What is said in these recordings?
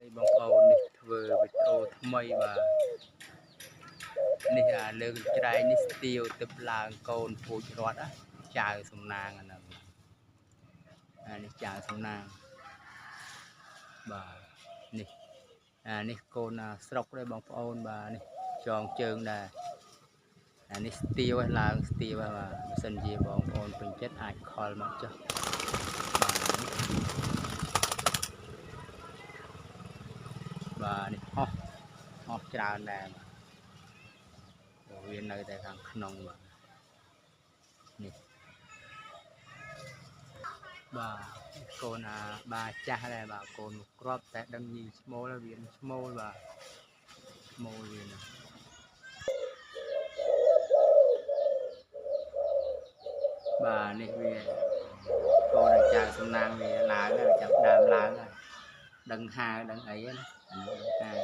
បងប្អូននេះធ្វើវីដេអូថ្មីបាទនេះលើកច្រែងនេះស្ទាវទឹកឡើងកូនពូជរត់ចៅសំណាងអាហ្នឹងនេះចៅសំណាងបាទនេះកូនស្រុកដែរបងប្អូនបាទនេះចងជើងដែរនេះស្ទាវឡើងស្ទាវបាទបើសិនជាបងប្អូនពេញចិត្តអាចខលមកចុះបាទនេះហោះច្រើនដែរបាទវានៅតែខាងក្នុងបាទនេះបាទកូនបាចាស់ដែរបាទកូនក្របតែដឹងញីឈ្មោលវាឈ្មោលបាទឈ្មោលវាណាបាទនេះវាកូនចៅសំណាងវាឡើងហើយចាប់ដើមឡើងហើយដឹងហាវដឹងអីណាដឹងហាវ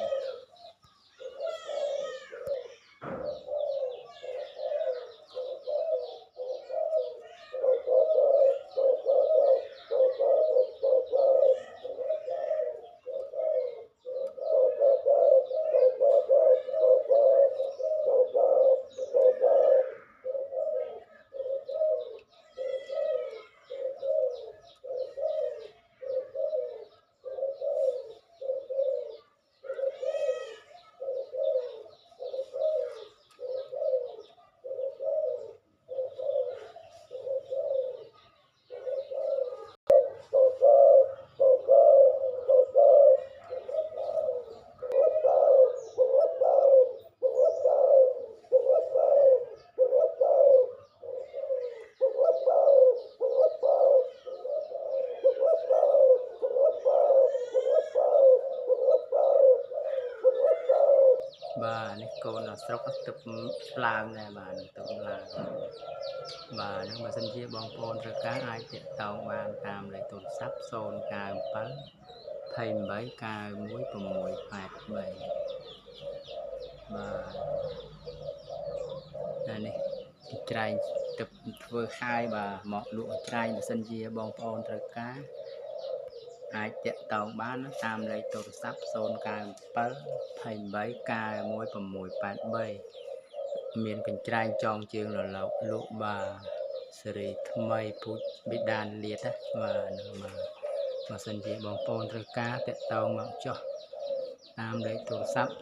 បាទនេះកូនស្រុកទឹកឆ្លាមដែរបាទទឹកឡើងបាទនឹងបើសិនជាបងប្អូនត្រូវការអាចទាក់ទងបានតាមលេខទូរស័ព្ទ097 28 91 683បាទនេះច្រែងទឹកធ្វើហាយបាទមកលក់ច្រែងបើសិនជាបងប្អូនត្រូវការអាចតាក់ទងបានតាមលេខទូរស័ព្ទ097 28 91 683មានកញ្ច្រែងចងជើងរលកលក់បាទសេរីថ្មីពូជប៊ីដានលាតបាទនឹងមកបើសិនជាបងប្អូនត្រូវការតាក់ទងមកចុះតាមលេខទូរស័ព្ទ097 28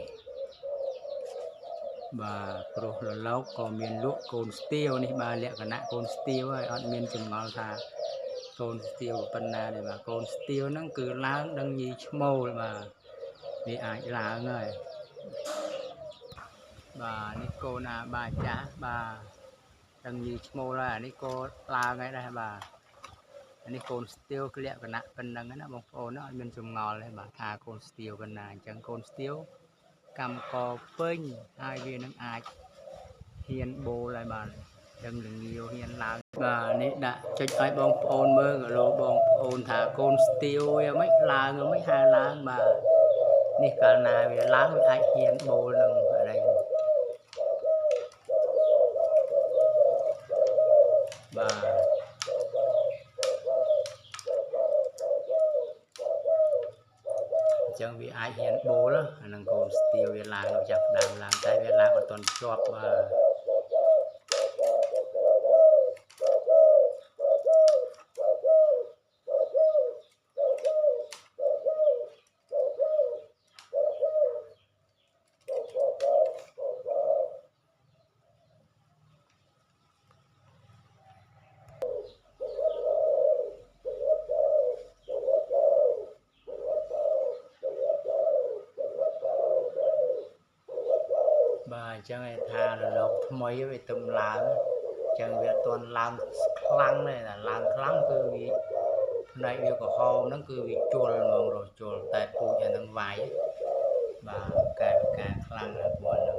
91 683បាទព្រោះរលកក៏មានលក់កូនស្ទាវនេះបាទលក្ខណៈកូនស្ទាវហើយអត់មានចម្ងល់ថាកូនស្ទាវប៉ុណ្ណាទេបាទកូនស្ទាវហ្នឹងគឺឡើងដឹងញីឈ្មោលបាទវាអាចឡើងហើយបាទនេះកូនបាចាស់បាទដឹងញីឈ្មោលហើយអានេះក៏ឡើងហើយដែរបាទនេះកូនស្ទាវលក្ខណៈប៉ុណ្ណឹងណាបងប្អូនអត់មានចម្ងល់ទេបាទថាកូនស្ទាវប៉ុណ្ណាអញ្ចឹងកូនស្ទាវកម្មកពេញហើយវានឹងអាចហ៊ានបូលហើយបាទដឹងលងាវហ៊ានឡើងបាទនេះដាក់ចុចឲ្យបងប្អូនមើលក៏លោកបងប្អូនថាកូនស្ទាវវាមិនឡើងមិនហៅឡើងបាទនេះកាលណាវាឡើងវាអាចហ៊ានបូលនឹងអីបាទអញ្ចឹងវាអាចហ៊ានបូលអានឹងកូនស្ទាវវាឡើងចាប់ដើមឡើងតែវាឡើងអត់ទាន់ជាប់បាទអញ្ចឹងឯថារលកថ្មីវាទំឡើងអញ្ចឹងវាអត់ទាន់ឡើងខ្លាំងទេតែឡើងខ្លាំងគឺវាផ្នែកវាក្រហមហ្នឹងគឺវាជល់ហ្មងរជល់តែពូជអាហ្នឹងវាយបាទកែខ្លាំងណាស់ពណ៌ហ្នឹង